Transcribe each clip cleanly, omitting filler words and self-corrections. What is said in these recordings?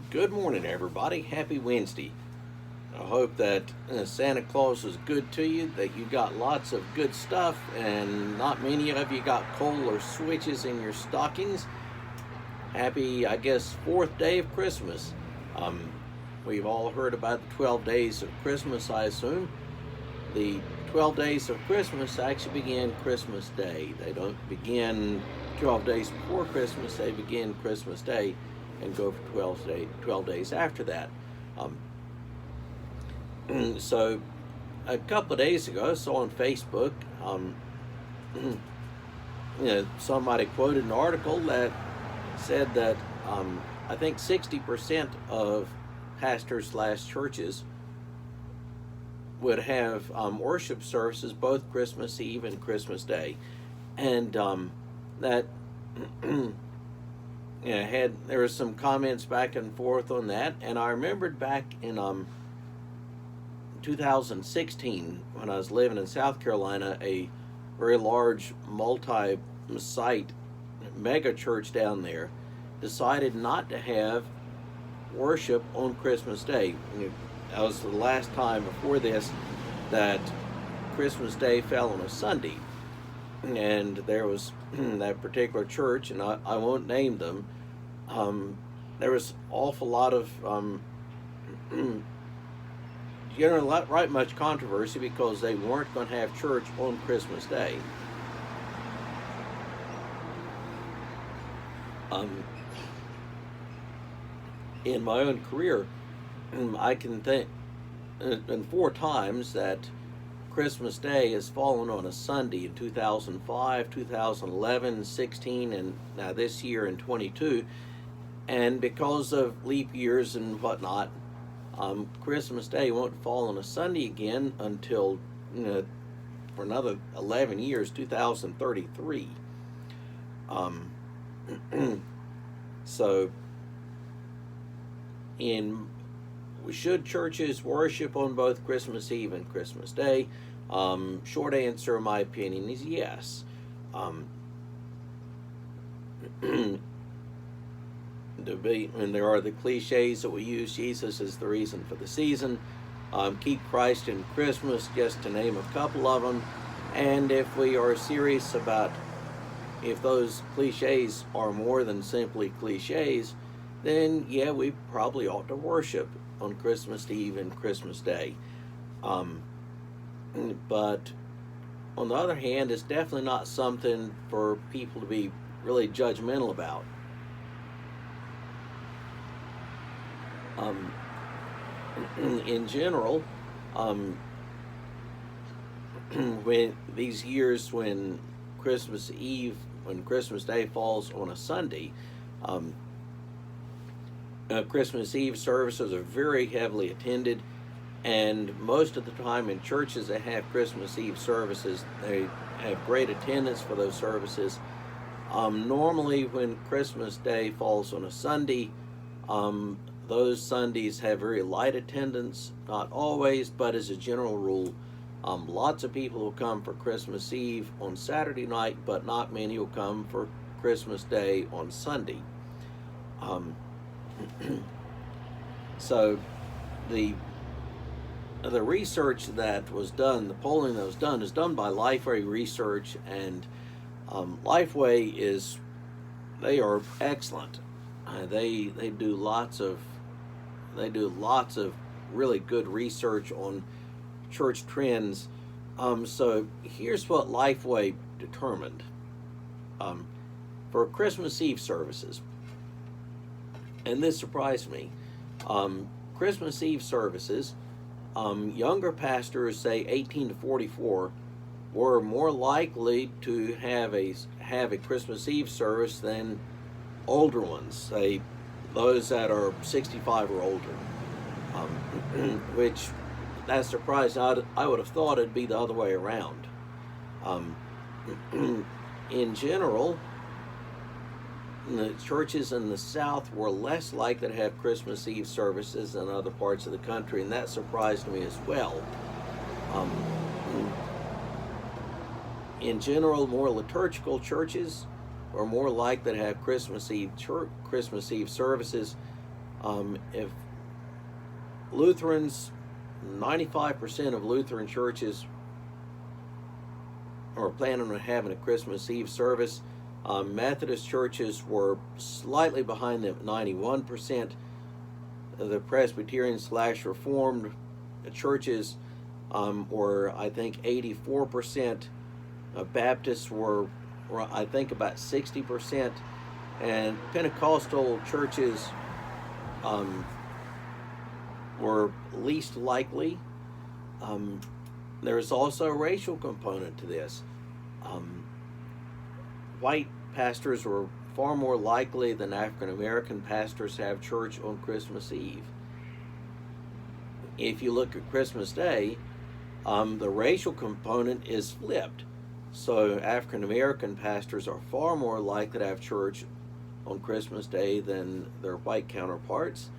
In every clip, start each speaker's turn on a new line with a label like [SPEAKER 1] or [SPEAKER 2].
[SPEAKER 1] Good morning, everybody. Happy Wednesday. I hope that Santa Claus was good to you, that you got lots of good stuff, and not many of you got coal or switches in your stockings. Happy, I guess, fourth day of Christmas. Um, we've all heard about the 12 days of Christmas, I assume. The 12 days of Christmas actually begin Christmas Day. They don't begin 12 days before Christmas, they begin Christmas Day and go for 12 days after that. Um, so, a couple of days ago, I saw on Facebook, somebody quoted an article that said that I think 60% of pastors slash churches would have worship services both Christmas Eve and Christmas Day, and that there was some comments back and forth on that, and I remembered back in 2016 when I was living in South Carolina, a very large multi-site mega church down there decided not to have worship on Christmas Day. That was the last time before this that Christmas Day fell on a Sunday. And there was that particular church, and I won't name them, there was an awful lot of not right much controversy because they weren't going to have church on Christmas Day. In my own career, I can think in 4 times that Christmas Day has fallen on a Sunday in 2005, 2011, 16, and now this year in 22. And because of leap years and whatnot, Christmas Day won't fall on a Sunday again until, for another 11 years, 2033. So, should churches worship on both Christmas Eve and Christmas Day? Short answer, in my opinion, is yes. And there are the cliches that we use. Jesus is the reason for the season. Keep Christ in Christmas, just to name a couple of them. And if we are serious about if those cliches are more than simply cliches, then yeah, we probably ought to worship on Christmas Eve and Christmas Day. But on the other hand, it's definitely not something for people to be really judgmental about. In general, when these years when Christmas Day falls on a Sunday, Christmas Eve services are very heavily attended, and most of the time in churches that have Christmas Eve services, they have great attendance for those services. Normally when Christmas Day falls on a Sunday, those Sundays have very light attendance, not always, but as a general rule, lots of people will come for Christmas Eve on Saturday night, but not many will come for Christmas Day on Sunday. So the research that was done, the polling that was done, is done by Lifeway Research, and Lifeway they are excellent. They do lots of really good research on church trends. So here's what Lifeway determined for Christmas Eve services, and this surprised me. Christmas Eve services, younger pastors, say 18 to 44, were more likely to have a Christmas Eve service than older ones, say those that are 65 or older, which that's surprising. I would have thought it'd be the other way around. In general, the churches in the South were less likely to have Christmas Eve services than other parts of the country, and that surprised me as well. In general, more liturgical churches are more likely to have Christmas Eve services. If Lutherans, 95% of Lutheran churches are planning on having a Christmas Eve service. Methodist churches were slightly behind them at 91%. The Presbyterian / Reformed churches were, I think, 84%. Baptists were, I think, about 60%. And Pentecostal churches were least likely. There's also a racial component to this. White pastors were far more likely than African American pastors to have church on Christmas Eve. If you look at Christmas Day, the racial component is flipped. So African American pastors are far more likely to have church on Christmas Day than their white counterparts.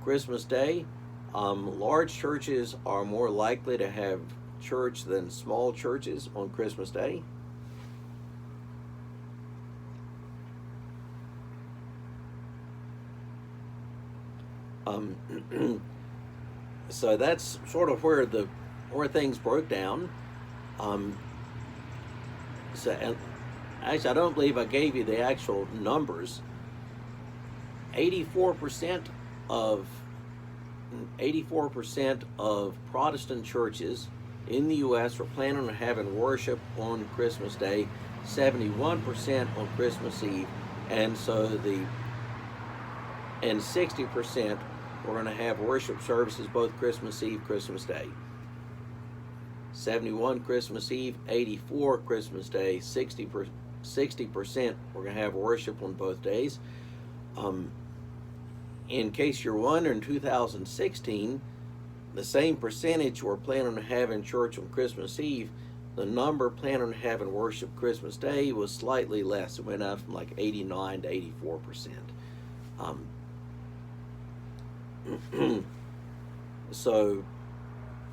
[SPEAKER 1] Christmas Day, large churches are more likely to have church than small churches on Christmas Day. So that's sort of where things broke down. And actually, I don't believe I gave you the actual numbers. 84% of Protestant churches in the U.S. were planning on having worship on Christmas Day, 71% on Christmas Eve, and 60% were going to have worship services both Christmas Eve, Christmas Day. 71 Christmas Eve, 84 Christmas Day, 60% we're going to have worship on both days. In case you're wondering, 2016, the same percentage we're planning on having church on Christmas Eve, the number planning on having worship Christmas Day was slightly less. It went up from like 89 to 84%. So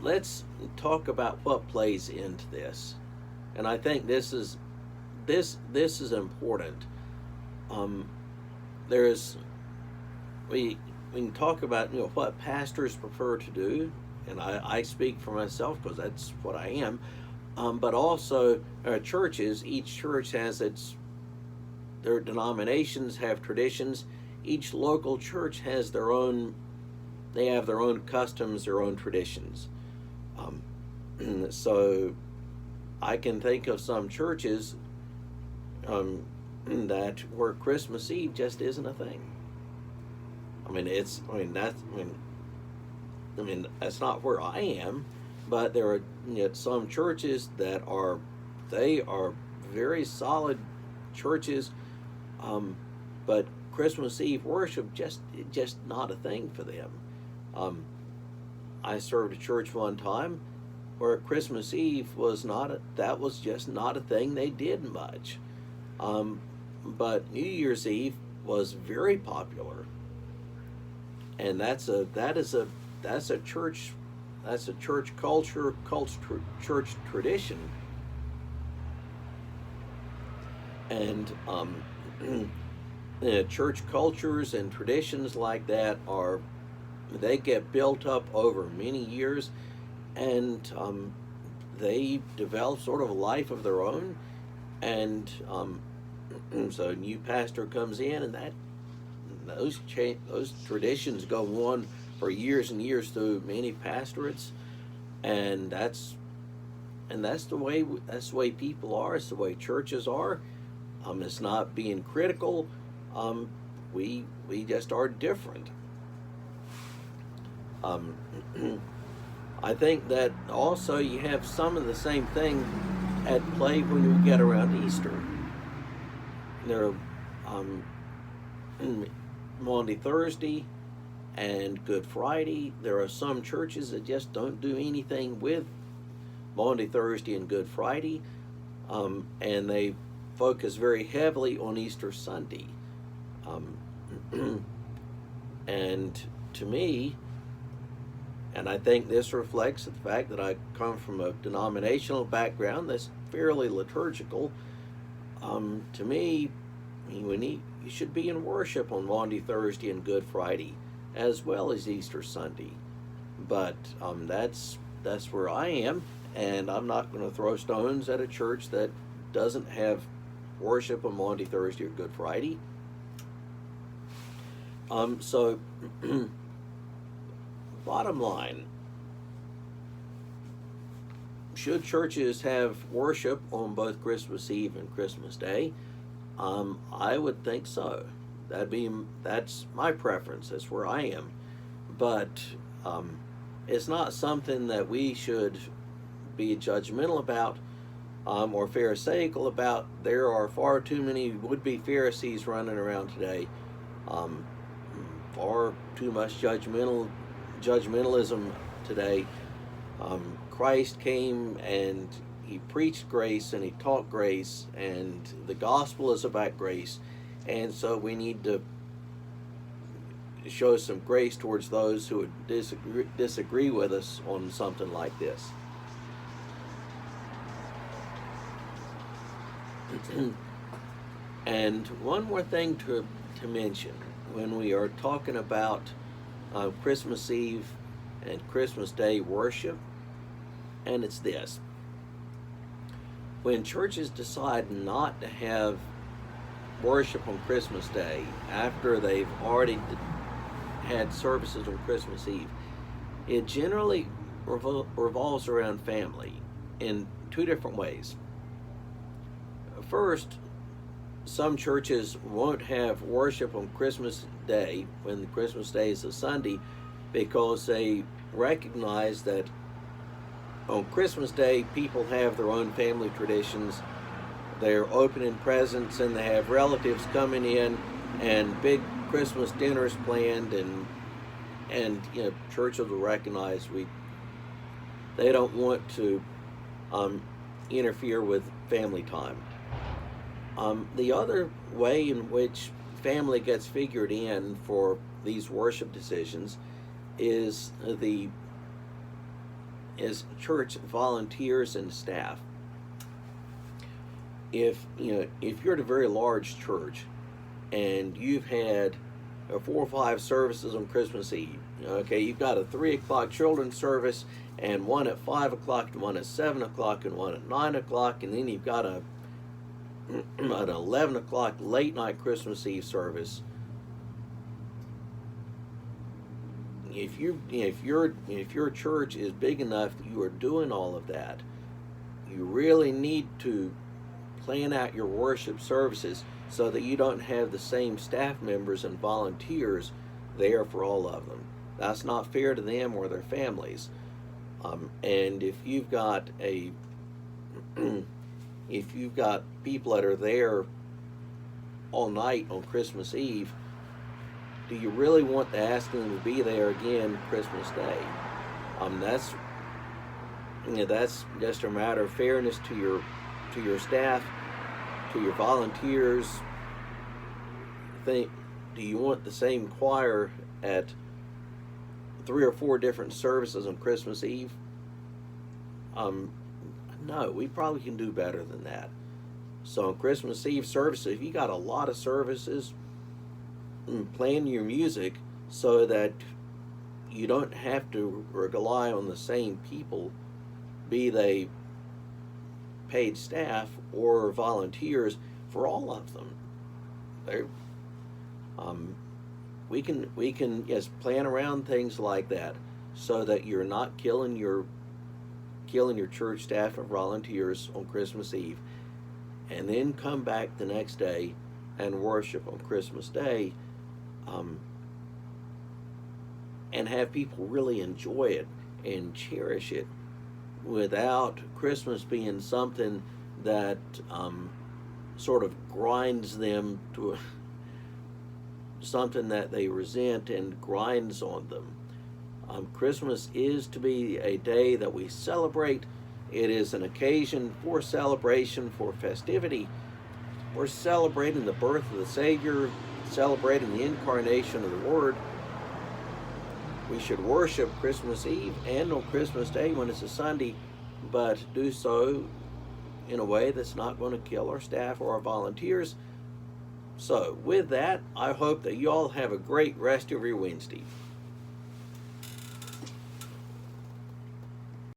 [SPEAKER 1] let's talk about what plays into this, and I think this is important. We can talk about what pastors prefer to do, and I speak for myself because that's what I am. But also churches. Each church has their denominations have traditions. Each local church has their own. They have their own customs, their own traditions. So I can think of some churches that where Christmas Eve just isn't a thing. That's not where I am, but there are some churches that are very solid churches, but Christmas Eve worship just not a thing for them. I served a church one time where Christmas Eve was just not a thing they did much. But New Year's Eve was very popular. And that's a church culture, church tradition. And church cultures and traditions like that they get built up over many years, and they develop sort of a life of their own. And so a new pastor comes in, and those traditions go on for years and years through many pastorates, and that's the way people are. It's the way churches are. It's not being critical. We just are different. I think that also you have some of the same thing at play when you get around Easter. There are Maundy Thursday and Good Friday. There are some churches that just don't do anything with Maundy Thursday and Good Friday, and they focus very heavily on Easter Sunday. And to me, and I think this reflects the fact that I come from a denominational background that's fairly liturgical. To me, you should be in worship on Maundy, Thursday, and Good Friday, as well as Easter Sunday. But that's where I am, and I'm not going to throw stones at a church that doesn't have worship on Maundy, Thursday, or Good Friday. So bottom line, should churches have worship on both Christmas Eve and Christmas Day? I would think so. That's my preference. That's where I am. But it's not something that we should be judgmental about or pharisaical about. There are far too many would-be Pharisees running around today. Far too much judgmentalism today. Christ came and he preached grace and he taught grace, and the gospel is about grace, and so we need to show some grace towards those who would disagree with us on something like this. And one more thing to mention when we are talking about Christmas Eve and Christmas Day worship, and it's this. When churches decide not to have worship on Christmas Day after they've already had services on Christmas Eve, it generally revolves around family in two different ways. First, some churches won't have worship on Christmas Day, when Christmas Day is a Sunday, because they recognize that on Christmas Day people have their own family traditions. They're opening presents and they have relatives coming in and big Christmas dinners planned, and churches will recognize they don't want to interfere with family time. The other way in which family gets figured in for these worship decisions is church volunteers and staff. If you're at a very large church and you've had 4 or 5 services on Christmas Eve, okay, you've got a 3 o'clock children's service and one at 5 o'clock and one at 7 o'clock and one at 9 o'clock, and then you've got an 11 o'clock late night Christmas Eve service. If your church is big enough that you are doing all of that, you really need to plan out your worship services so that you don't have the same staff members and volunteers there for all of them. That's not fair to them or their families. And if you've got people that are there all night on Christmas Eve, do you really want to ask them to be there again Christmas Day? That's just a matter of fairness to your staff, to your volunteers. Do you want the same choir at 3 or 4 different services on Christmas Eve? No, we probably can do better than that. So on Christmas Eve services, if you got a lot of services, plan your music so that you don't have to rely on the same people, be they paid staff or volunteers, for all of them. We can plan around things like that so that you're not killing your church staff and volunteers on Christmas Eve, and then come back the next day and worship on Christmas Day, and have people really enjoy it and cherish it, without Christmas being something that sort of grinds them to something that they resent and grinds on them. Christmas is to be a day that we celebrate. It is an occasion for celebration, for festivity. We're celebrating the birth of the Savior, celebrating the incarnation of the Word. We should worship Christmas Eve and on Christmas Day when it's a Sunday, but do so in a way that's not going to kill our staff or our volunteers, So, with that, I hope that you all have a great rest of your Wednesday.